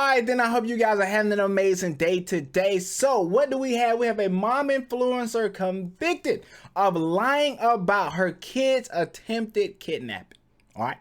Alright, then I hope you guys are having an amazing day today. So what do we have? We have a mom influencer convicted of lying about her kid's attempted kidnapping. Alright.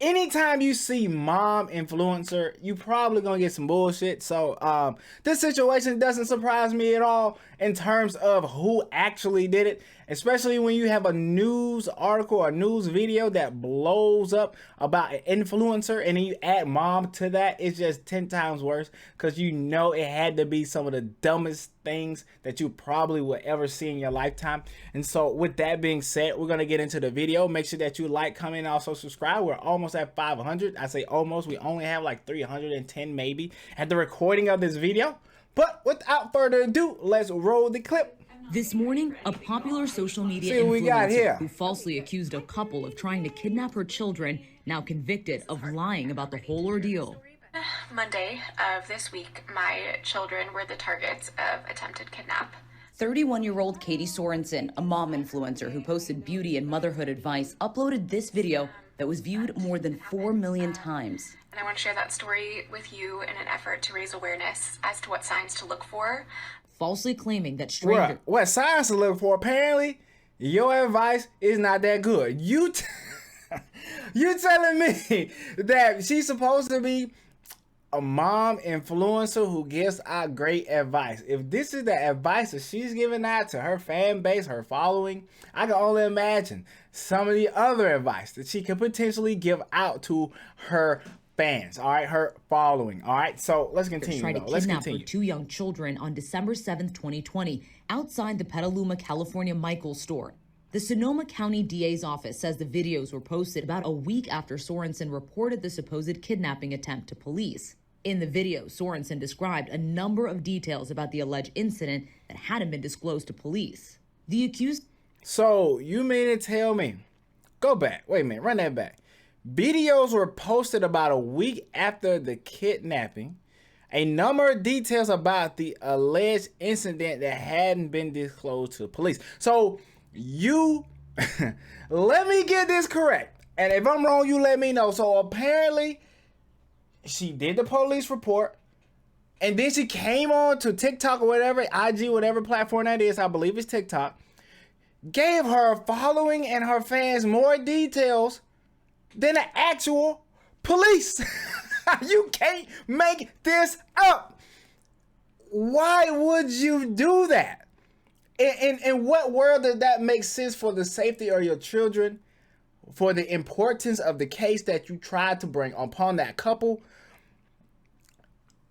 Anytime you see mom influencer, you probably gonna get some bullshit. So this situation doesn't surprise me at all in terms of who actually did it, especially when you have a news article or news video that blows up about an influencer and then you add mom to that. It's just 10 times worse, because you know it had to be some of the dumbest things that you probably would ever see in your lifetime. And so with that being said, we're gonna get into the video. Make sure that you like, comment, and also subscribe. We're almost at 500. I say almost, we only have like 310 maybe at the recording of this video. But without further ado, let's roll the clip. This morning, a popular social media influencer who falsely accused a couple of trying to kidnap her children, now convicted of lying about the whole ordeal. Monday of this week, my children were the targets of attempted kidnap. 31-year-old Katie Sorensen, a mom influencer who posted beauty and motherhood advice, uploaded this video that was viewed more than 4 million times. And I want to share that story with you in an effort to raise awareness as to what signs to look for. Falsely claiming that strangers... What signs to look for? Apparently, your advice is not that good. You telling me that she's supposed to be a mom influencer who gives out great advice. If this is the advice that she's giving out to her fan base, her following, I can only imagine some of the other advice that she could potentially give out to her fans, all right, her following. All right, so let's continue. Tried to kidnap her 2 young children on December 7th, 2020, outside the Petaluma, California Michaels store. The Sonoma County DA's office says the videos were posted about a week after Sorensen reported the supposed kidnapping attempt to police. In the video, Sorensen described a number of details about the alleged incident that hadn't been disclosed to police. The accused... So, you mean to tell me... Go back. Wait a minute. Run that back. Videos were posted about a week after the kidnapping. A number of details about the alleged incident that hadn't been disclosed to police. So, you... let me get this correct. And if I'm wrong, you let me know. So, apparently... she did the police report, and then she came on to TikTok or whatever, IG, whatever platform that is, I believe it's TikTok, gave her following and her fans more details than the actual police. You can't make this up. Why would you do that? In what world does that make sense for the safety of your children, for the importance of the case that you tried to bring upon that couple?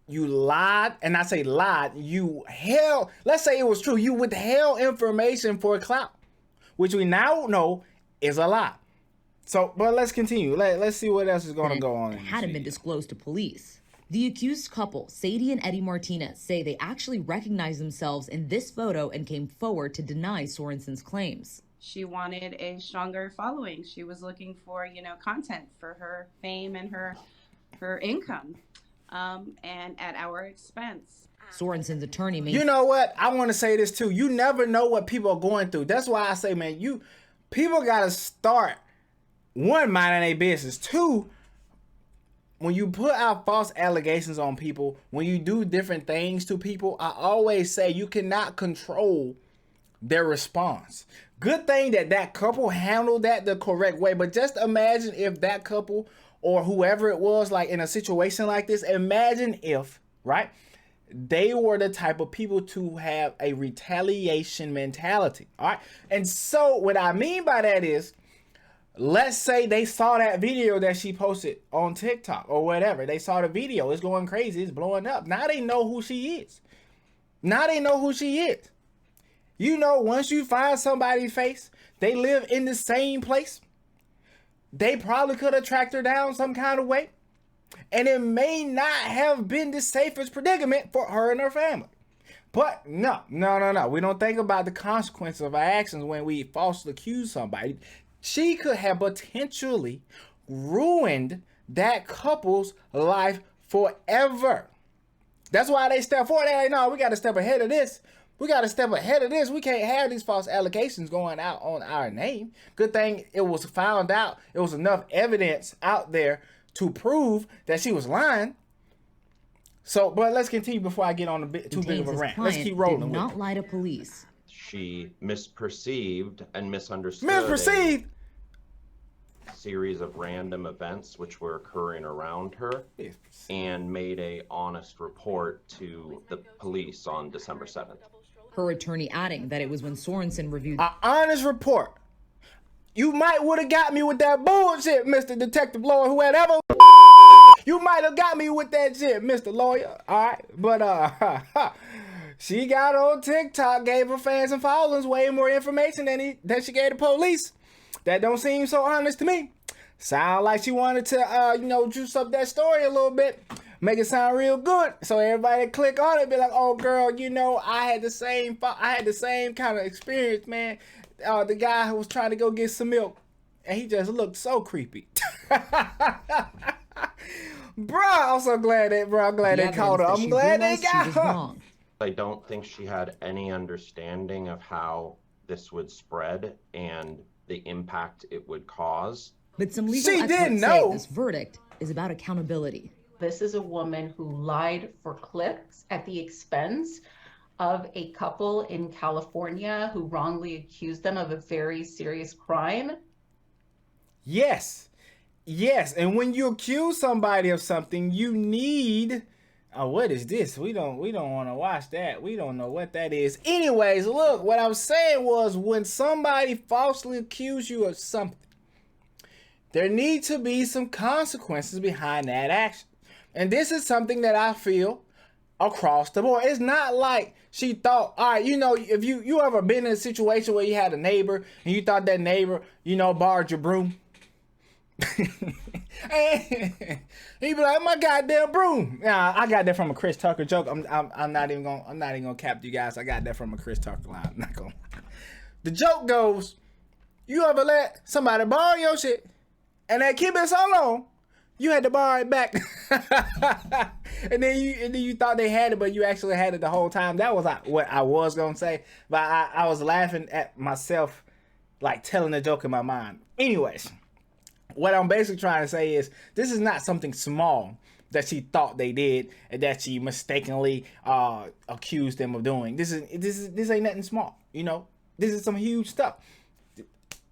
You lied, and I say lied, you held, let's say it was true, you withheld information for clout, which we now know is a lie. So, but let's continue. Let's see what else is going to go on. It hadn't been disclosed to police. The accused couple, Sadie and Eddie Martinez, say they actually recognized themselves in this photo and came forward to deny Sorensen's claims. She wanted a stronger following. She was looking for, content for her fame and her income, and at our expense. Sorensen's attorney made... You know what? I want to say this too. You never know what people are going through. That's why I say, man, people got to start, one, minding their business. Two, when you put out false allegations on people, when you do different things to people, I always say you cannot control their response. Good thing that couple handled that the correct way, but just imagine if that couple or whoever it was, like in a situation like this, imagine if, right, they were the type of people to have a retaliation mentality. All right. And so what I mean by that is, let's say they saw that video that she posted on TikTok or whatever. They saw the video. It's going crazy. It's blowing up. Now they know who she is. Once you find somebody's face, they live in the same place. They probably could have tracked her down some kind of way. And it may not have been the safest predicament for her and her family. But no. We don't think about the consequences of our actions when we falsely accuse somebody. She could have potentially ruined that couple's life forever. That's why they step forward. They're like, no, we got to step ahead of this. We can't have these false allegations going out on our name. Good thing it was found out. It was enough evidence out there to prove that she was lying. So, but let's continue before I get on a bit too big of a rant. Let's keep rolling. Did not lie to police. She misperceived and misunderstood Misperceived. a series of random events which were occurring around her, and made a honest report to the police on December 7th. Her attorney adding that it was when Sorensen reviewed An honest report. You might would have got me with that bullshit, Mr. Detective Lawyer, whoever. You might have got me with that shit, Mr. Lawyer. All right, but she got on TikTok, gave her fans and followers way more information than she gave the police. That don't seem so honest to me. Sound like she wanted to, juice up that story a little bit, make it sound real good, so everybody click on it, be like, "Oh, girl, I had the same kind of experience, man. The guy who was trying to go get some milk, and he just looked so creepy." Bro, I'm so glad they caught her. I'm glad they got her. I don't think she had any understanding of how this would spread and the impact it would cause. But some legal experts say this verdict is about accountability. This is a woman who lied for clicks at the expense of a couple in California who wrongly accused them of a very serious crime. Yes, and when you accuse somebody of something, you need. Oh, what is this? We don't want to watch that. We don't know what that is. Anyways, look, what I was saying was when somebody falsely accuses you of something, there need to be some consequences behind that action. And this is something that I feel across the board. It's not like she thought, all right, if you ever been in a situation where you had a neighbor and you thought that neighbor, borrowed your broom. And he'd be like, "My goddamn broom." Nah, I got that from a Chris Tucker joke. I'm not even gonna cap you guys. I got that from a Chris Tucker line. I'm not gonna. The joke goes, you ever let somebody borrow your shit and they keep it so long you had to borrow it back, and then you thought they had it, but you actually had it the whole time. That was what I was gonna say, but I was laughing at myself, like telling the joke in my mind. Anyways. What I'm basically trying to say is this is not something small that she thought they did and that she mistakenly accused them of doing. This ain't nothing small, This is some huge stuff.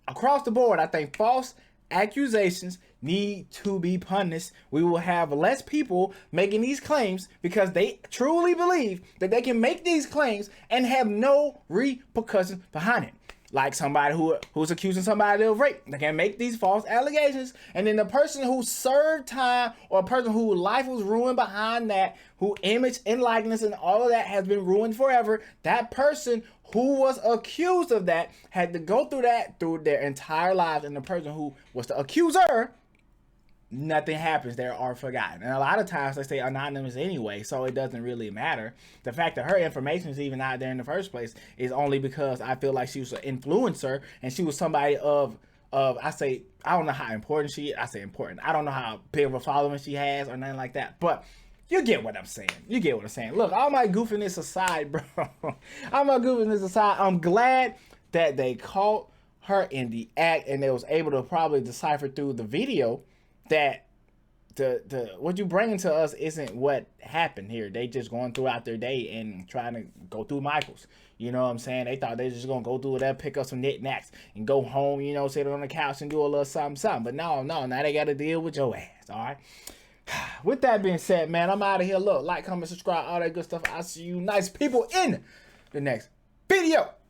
Across the board, I think false accusations need to be punished. We will have less people making these claims because they truly believe that they can make these claims and have no repercussions behind it. Like somebody who's accusing somebody of rape. They can make these false allegations. And then the person who served time or a person whose life was ruined behind that, who image and likeness and all of that has been ruined forever, that person who was accused of that had to go through that through their entire lives. And the person who was the accuser, nothing happens there or forgotten. And a lot of times they stay anonymous anyway, so it doesn't really matter. The fact that her information is even out there in the first place is only because I feel like she was an influencer and she was somebody of I don't know how important she is. I say important. I don't know how big of a following she has or nothing like that. But you get what I'm saying. Look, all my goofiness aside, bro. I'm glad that they caught her in the act and they was able to probably decipher through the video that the what you bringing to us isn't what happened here. They just going throughout their day and trying to go through Michaels. You know what I'm saying? They thought they was just gonna go through that, pick up some knickknacks and go home, sit on the couch and do a little something. But no, now they gotta deal with your ass, all right? With that being said, man, I'm out of here. Look, like, comment, subscribe, all that good stuff. I'll see you nice people in the next video.